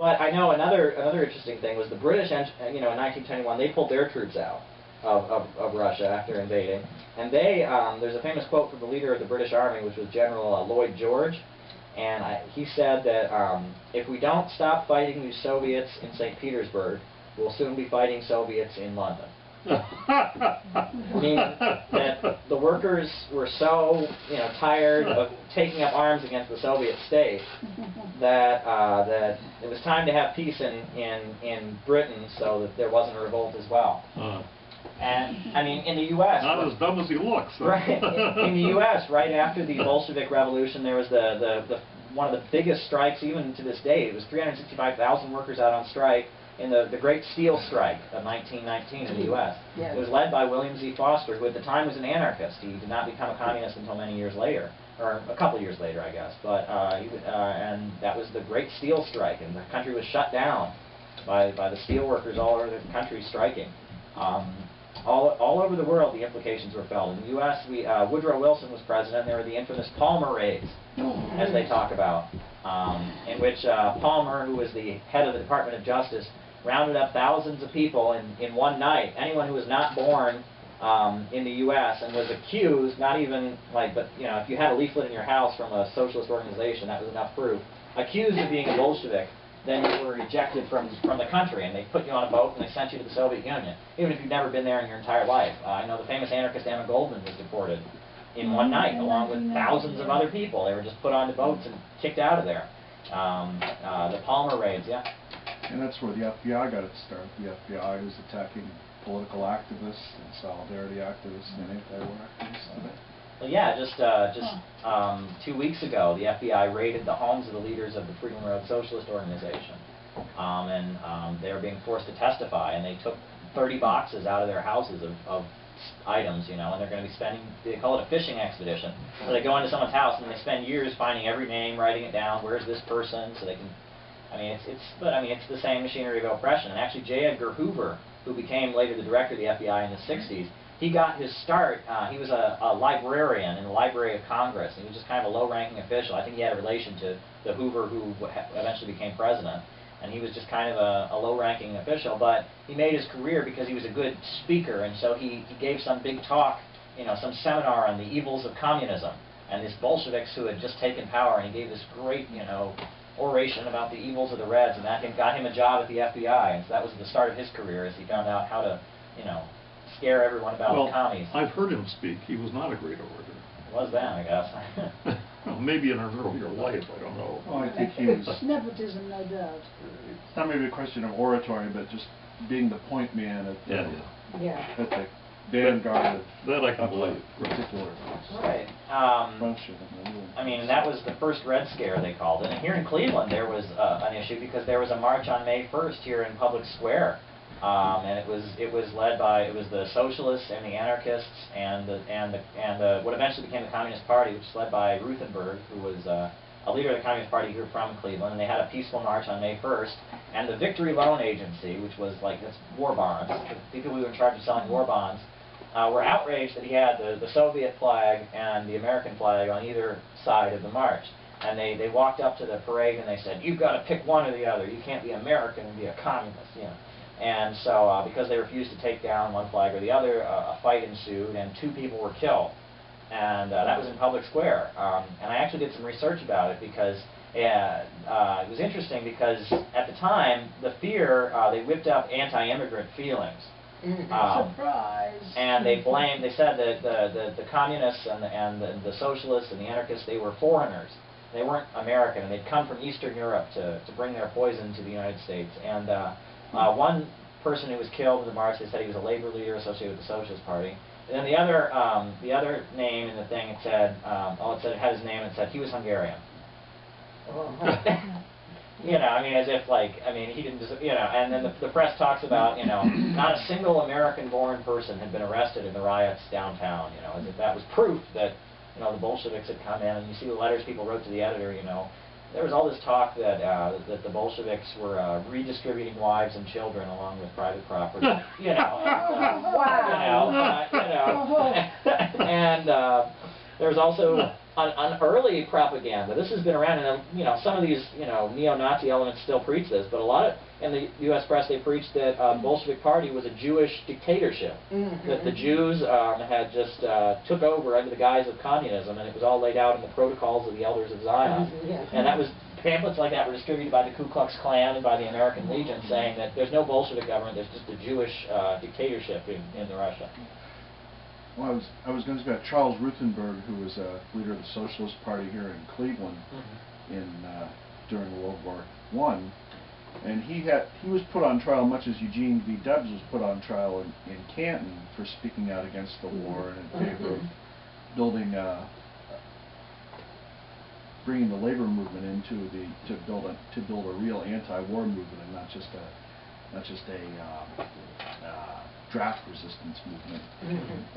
But I know another interesting thing was the British, in 1921, they pulled their troops out of Russia after invading. And there's a famous quote from the leader of the British Army, which was General Lloyd George. And he said that if we don't stop fighting these Soviets in St. Petersburg, we'll soon be fighting Soviets in London. Meaning that the workers were so tired of taking up arms against the Soviet state that it was time to have peace in Britain, so that there wasn't a revolt as well. And I mean, in the U.S., not as dumb as he looks. Right. In the U.S., right after the Bolshevik Revolution, there was one of the biggest strikes, even to this day. It was 365,000 workers out on strike in the Great Steel Strike of 1919 in the U.S. It was led by William Z. Foster, who at the time was an anarchist. He did not become a communist until many years later, or a couple years later, I guess. But and that was the Great Steel Strike, and the country was shut down by the steel workers all over the country striking. All over the world, the implications were felt. In the U.S., Woodrow Wilson was president. There were the infamous Palmer raids, as they talk about, in which Palmer, who was the head of the Department of Justice, rounded up thousands of people in one night. Anyone who was not born in the U.S. and was accused, not even but if you had a leaflet in your house from a socialist organization, that was enough proof. Accused of being a Bolshevik, then you were ejected from the country, and they put you on a boat and they sent you to the Soviet Union, even if you've never been there in your entire life. I know the famous anarchist Emma Goldman was deported in one night, along with thousands of other people. They were just put onto boats and kicked out of there. The Palmer raids, yeah. And that's where the FBI got its start. The FBI was attacking political activists and solidarity activists and anti-war activists today. Well, yeah, just 2 weeks ago, the FBI raided the homes of the leaders of the Freedom Road Socialist Organization, and they were being forced to testify, and they took 30 boxes out of their houses of items, and they're going to be spending, they call it a fishing expedition. So they go into someone's house and they spend years finding every name, writing it down, where's this person, so they can, it's the same machinery of oppression. And actually J. Edgar Hoover, who became later the director of the FBI in the 60s, he got his start, he was a librarian in the Library of Congress. He was just kind of a low-ranking official. I think he had a relation to the Hoover who eventually became president. And he was just kind of a low-ranking official, but he made his career because he was a good speaker, and so he gave some big talk, some seminar on the evils of communism, and these Bolsheviks who had just taken power, and he gave this great, oration about the evils of the Reds, and that got him a job at the FBI, and so that was the start of his career, as he found out how to, scare everyone about the commies. I've heard him speak. He was not a great orator. It was then, I guess. Well, maybe in an earlier life, I don't know. Well, I think he was... Nepotism, no doubt. It's not maybe a question of oratory, but just being the point man at the vanguard of that I can believe. Particular right. And that was the first Red Scare, they called it. And here in Cleveland, there was an issue because there was a march on May 1st here in Public Square. And it was led by the socialists and the anarchists and what eventually became the Communist Party, which was led by Ruthenberg, who was a leader of the Communist Party here from Cleveland. And they had a peaceful march on May 1st. And the Victory Loan Agency, which was that's war bonds, the people who were in charge of selling war bonds, were outraged that he had the Soviet flag and the American flag on either side of the march. And they walked up to the parade and they said, "You've got to pick one or the other. You can't be American and be a communist." And so, because they refused to take down one flag or the other, a fight ensued, and 2 people were killed. And that was in Public Square. And I actually did some research about it because it was interesting because at the time, the fear, they whipped up anti-immigrant feelings. Surprise! And they said that the communists and the socialists and the anarchists, they were foreigners. They weren't American, and they'd come from Eastern Europe to bring their poison to the United States. And one person who was killed in the march, they said he was a labor leader associated with the Socialist Party. And then the other name in the thing, it said, it had his name, and it said he was Hungarian. As if he didn't, and then the press talks about, not a single American-born person had been arrested in the riots downtown, as if that was proof that, the Bolsheviks had come in. And you see the letters people wrote to the editor, there was all this talk that the Bolsheviks were redistributing wives and children along with private property. Wow. And there was also on early propaganda, this has been around, and you know, some of these, you know, neo-Nazi elements still preach this, but a lot of, in the U.S. press, they preached that Bolshevik Party was a Jewish dictatorship, that the Jews had just took over under the guise of communism, and it was all laid out in the protocols of the Elders of Zion, and that was, pamphlets like that were distributed by the Ku Klux Klan and by the American Legion, saying that there's no Bolshevik government, there's just a Jewish dictatorship in Russia. Well, I was going to say about Charles Ruthenberg, who was a leader of the Socialist Party here in Cleveland during World War I, and he was put on trial much as Eugene V. Debs was put on trial in Canton for speaking out against the war and in favor of building, bringing the labor movement into to build a real anti-war movement and not just a draft resistance movement.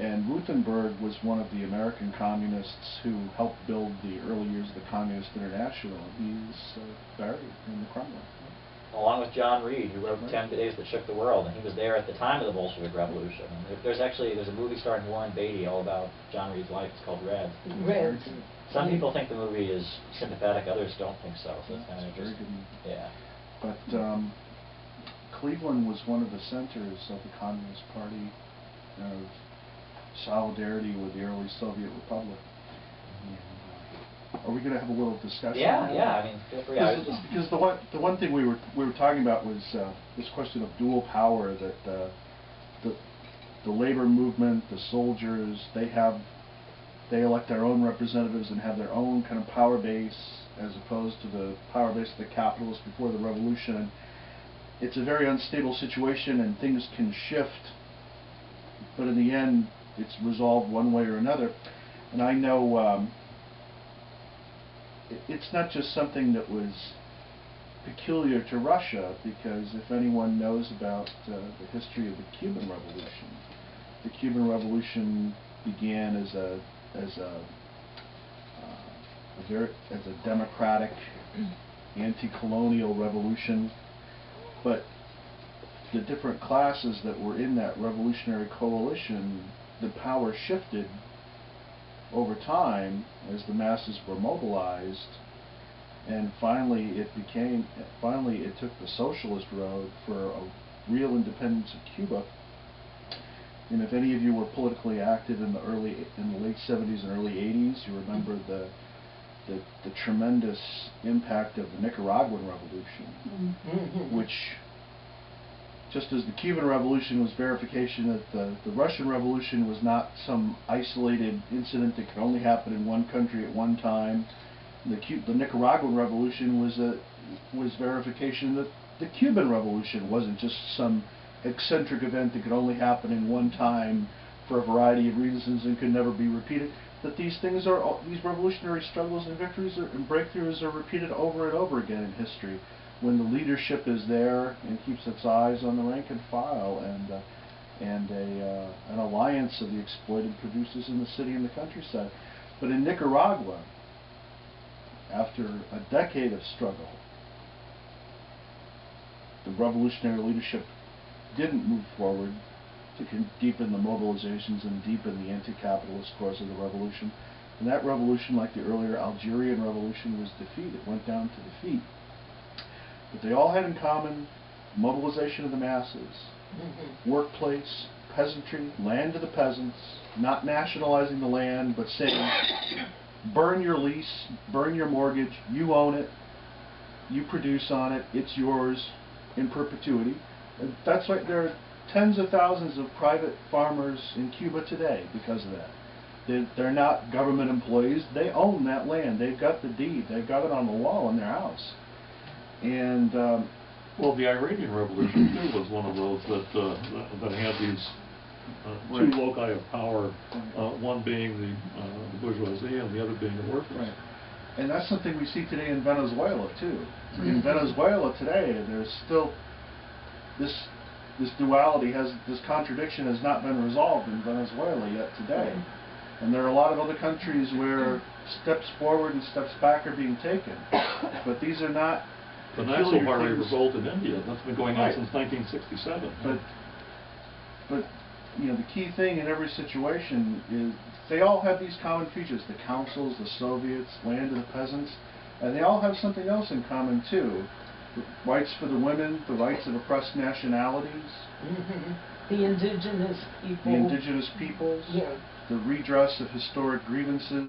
And Ruthenberg was one of the American communists who helped build the early years of the Communist International. He's buried in the Kremlin. Along with John Reed, who wrote 10 Days That Shook the World, and he was there at the time of the Bolshevik Revolution. And there's a movie starring Warren Beatty all about John Reed's life. It's called Red. Red. Some people think the movie is sympathetic, others don't think so. So it's kind of very interesting. good. Yeah. But Cleveland was one of the centers of the Communist Party, of solidarity with the early Soviet Republic. And, are we going to have a little discussion? Yeah. I mean, feel free. Because the one thing we were talking about was this question of dual power, that the labor movement, the soldiers, they elect their own representatives and have their own kind of power base, as opposed to the power base of the capitalists before the revolution. It's a very unstable situation, and things can shift, but in the end, it's resolved one way or another. And I know it's not just something that was peculiar to Russia, because if anyone knows about the history of the Cuban Revolution began as a democratic, anti-colonial revolution. But the different classes that were in that revolutionary coalition, the power shifted over time as the masses were mobilized, and finally it took the socialist road for a real independence of Cuba. And if any of you were politically active in the late 70s and early 80s, you remember the tremendous impact of the Nicaraguan Revolution, which, just as the Cuban Revolution was verification that the Russian Revolution was not some isolated incident that could only happen in one country at one time, the Nicaraguan Revolution was verification that the Cuban Revolution wasn't just some eccentric event that could only happen in one time for a variety of reasons and could never be repeated. That these revolutionary struggles and victories and breakthroughs are repeated over and over again in history, when the leadership is there and keeps its eyes on the rank and file, and an alliance of the exploited producers in the city and the countryside. But in Nicaragua, after a decade of struggle, the revolutionary leadership didn't move forward to deepen the mobilizations and deepen the anti-capitalist cause of the revolution. And that revolution, like the earlier Algerian revolution, was defeated, went down to defeat. But they all had in common mobilization of the masses, workplace, peasantry, land to the peasants, not nationalizing the land, but saying, burn your lease, burn your mortgage, you own it, you produce on it, it's yours in perpetuity. And that's why there are tens of thousands of private farmers in Cuba today because of that. They're not government employees, they own that land, they've got the deed, they've got it on the wall in their house. And well, the Iranian Revolution too was one of those that had these two loci of power, one being the bourgeoisie and the other being the workers. Right. And that's something we see today in Venezuela too. In Venezuela today, there's still this duality, this contradiction has not been resolved in Venezuela yet today. And there are a lot of other countries where steps forward and steps back are being taken. But these are not the National Party revolt in India, that's been going on since 1967. But you know, the key thing in every situation is they all have these common features, the councils, the Soviets, land of the peasants, and they all have something else in common too. The rights for the women, the rights of oppressed nationalities, The indigenous people. the indigenous peoples, Yeah. the redress of historic grievances.